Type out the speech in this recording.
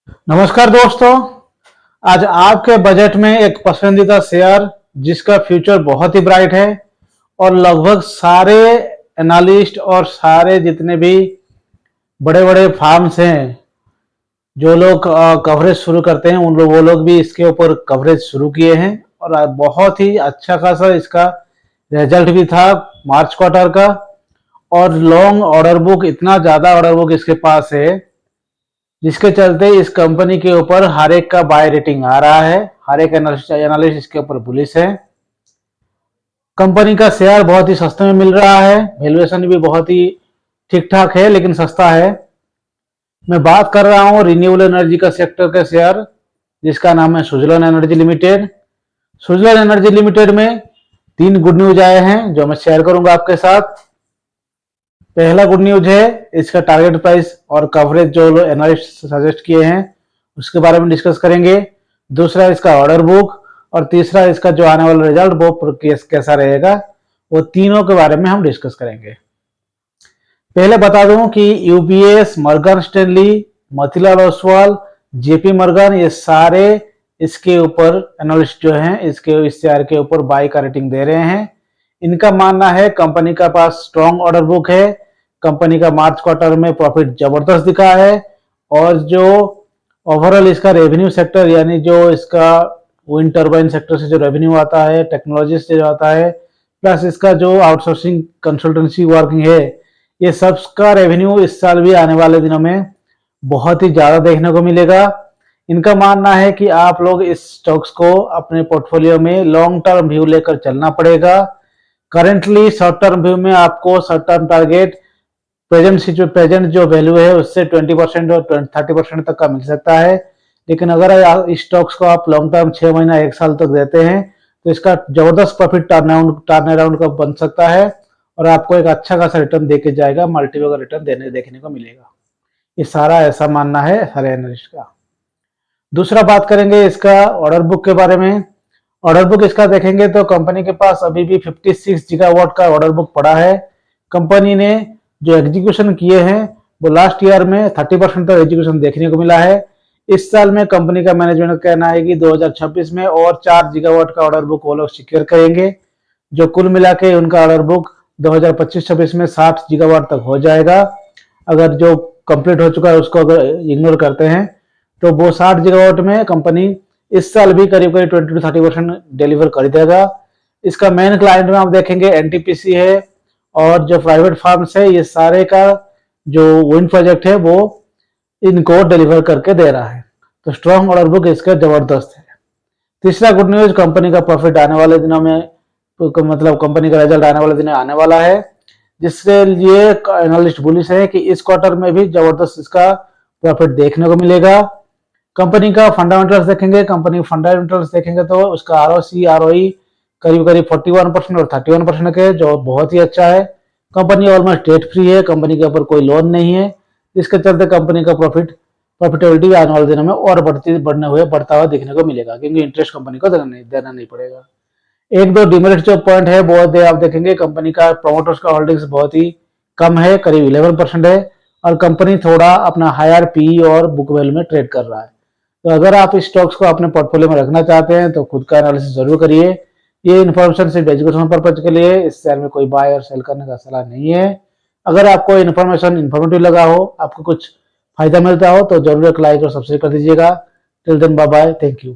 नमस्कार दोस्तों। आज आपके बजट में एक पसंदीदा शेयर जिसका फ्यूचर बहुत ही ब्राइट है और लगभग सारे एनालिस्ट और सारे जितने भी बड़े बड़े फार्म्स हैं जो लोग कवरेज शुरू करते हैं वो लोग भी इसके ऊपर कवरेज शुरू किए हैं और बहुत ही अच्छा खासा इसका रिजल्ट भी था मार्च क्वार्टर का। और लॉन्ग ऑर्डर बुक, इतना ज़्यादा ऑर्डर बुक इसके पास है जिसके चलते इस कंपनी के ऊपर हर एक का बाय रेटिंग आ रहा है। हर एक एनालिस्ट इसके ऊपर बुलिश है। कंपनी का शेयर बहुत ही सस्ते में मिल रहा है, वैल्यूएशन भी बहुत ही ठीक ठाक है लेकिन सस्ता है। मैं बात कर रहा हूँ रिन्यूएबल एनर्जी का सेक्टर का शेयर जिसका नाम है Suzlon energy limited. Suzlon energy limited में 3 गुड न्यूज आए हैं जो मैं शेयर करूंगा आपके साथ। पहला गुड न्यूज है इसका टारगेट प्राइस और कवरेज जो एनालिस्ट सजेस्ट किए हैं उसके बारे में डिस्कस करेंगे। दूसरा इसका ऑर्डर बुक और तीसरा इसका जो आने वाला रिजल्ट वो कैसा रहेगा, वो तीनों के बारे में हम डिस्कस करेंगे। पहले बता दूं कि UBS, Morgan Stanley, Motilal Oswal, JP Morgan, ये सारे इसके ऊपर एनालिस्ट जो हैं इसके इस शेयर के ऊपर बाय का रेटिंग दे रहे हैं। इनका मानना है कंपनी का पास स्ट्रॉन्ग ऑर्डर बुक है, कंपनी का मार्च क्वार्टर में प्रॉफिट जबरदस्त दिखा है और जो ओवरऑल इसका रेवेन्यू सेक्टर यानी जो इसका विंड टर्बाइन सेक्टर से जो रेवेन्यू आता है, टेक्नोलॉजी से जो आता है, प्लस इसका जो आउटसोर्सिंग कंसल्टेंसी वर्किंग है, ये सब का रेवेन्यू इस साल भी आने वाले दिनों में बहुत ही ज्यादा देखने को मिलेगा। इनका मानना है कि आप लोग इस स्टॉक्स को अपने पोर्टफोलियो में लॉन्ग टर्म व्यू लेकर चलना पड़ेगा। करेंटली शॉर्ट टर्म व्यू में आपको शॉर्ट टर्म टारगेट प्रेजेंट जो वैल्यू है उससे 20% और 30% तक का मिल सकता है, लेकिन अगर इस स्टॉक्स को आप लॉन्ग टर्म 6 महीना 1 साल तक देते हैं तो इसका जबरदस्त प्रॉफिट टर्न अराउंड का बन सकता है और आपको एक अच्छा खासा रिटर्न देके जाएगा, मल्टीपल का रिटर्न देखने को मिलेगा। ये सारा ऐसा मानना है सारे एनालिस्ट का। दूसरा बात करेंगे इसका ऑर्डर बुक के बारे में। ऑर्डर बुक इसका देखेंगे तो कंपनी के पास अभी भी 56 गीगावाट का ऑर्डर बुक पड़ा है। कंपनी ने जो एग्जीक्यूशन किए हैं वो लास्ट ईयर में 30% तक एग्जीक्यूशन देखने को मिला है। इस साल में कंपनी का मैनेजमेंट का कहना है कि 2026 में और 4 गीगावाट का ऑर्डर बुक वो लोग सिक्योर करेंगे, जो कुल मिला के उनका ऑर्डर बुक 2025-26 में 60 गीगावाट तक हो जाएगा। अगर जो कंप्लीट हो चुका है उसको अगर इग्नोर करते हैं तो वो 60 गीगावाट में कंपनी इस साल भी करीब करीब 20 to 30% डिलीवर कर देगा। इसका मेन क्लाइंट में आप देखेंगे एनटीपीसी है और जो प्राइवेट फार्म्स है, ये सारे का जो विंड प्रोजेक्ट है वो इनको डिलीवर करके दे रहा है। तो स्ट्रॉन्ग ऑर्डर बुक इसका जबरदस्त है। तीसरा गुड न्यूज, कंपनी का प्रॉफिट आने वाले दिनों में मतलब कंपनी का रिजल्ट आने वाले दिन आने वाला है, जिसके लिए एनालिस्ट बुलिश है कि इस क्वार्टर में भी जबरदस्त इसका प्रॉफिट देखने को मिलेगा। कंपनी का फंडामेंटल्स देखेंगे, कंपनी फंडामेंटल्स देखेंगे तो उसका आरओसी आरओई करीब करीब 41% और 31% के, जो बहुत ही अच्छा है। कंपनी ऑलमोस्ट डेट फ्री है, कंपनी के ऊपर कोई लोन नहीं है, जिसके चलते कंपनी का प्रॉफिटेबिलिटी आने वाले दिनों में और बढ़ता हुआ देखने को मिलेगा, क्योंकि इंटरेस्ट कंपनी को देना नहीं पड़ेगा। एक दो डिमेरिट जो पॉइंट है बहुत आप देखेंगे, कंपनी का प्रोमोटर्स का होल्डिंग्स बहुत ही कम है, करीब 11% है और कंपनी थोड़ा अपना हायर पी और बुक वैल्यू में ट्रेड कर रहा है। तो अगर आप इस स्टॉक्स को अपने पोर्टफोलियो में रखना चाहते हैं तो खुद का एनालिसिस जरूर करिए। ये इन्फॉर्मेशन सिर्फ एजुकेशन पर्पज के लिए, इस शेयर में कोई बाय और सेल करने का सलाह नहीं है। अगर आपको इन्फॉर्मेशन इन्फॉर्मेटिव लगा हो, आपको कुछ फायदा मिलता हो तो जरूर एक लाइक और सब्सक्राइब कर दीजिएगा। Till then bye bye, thank you.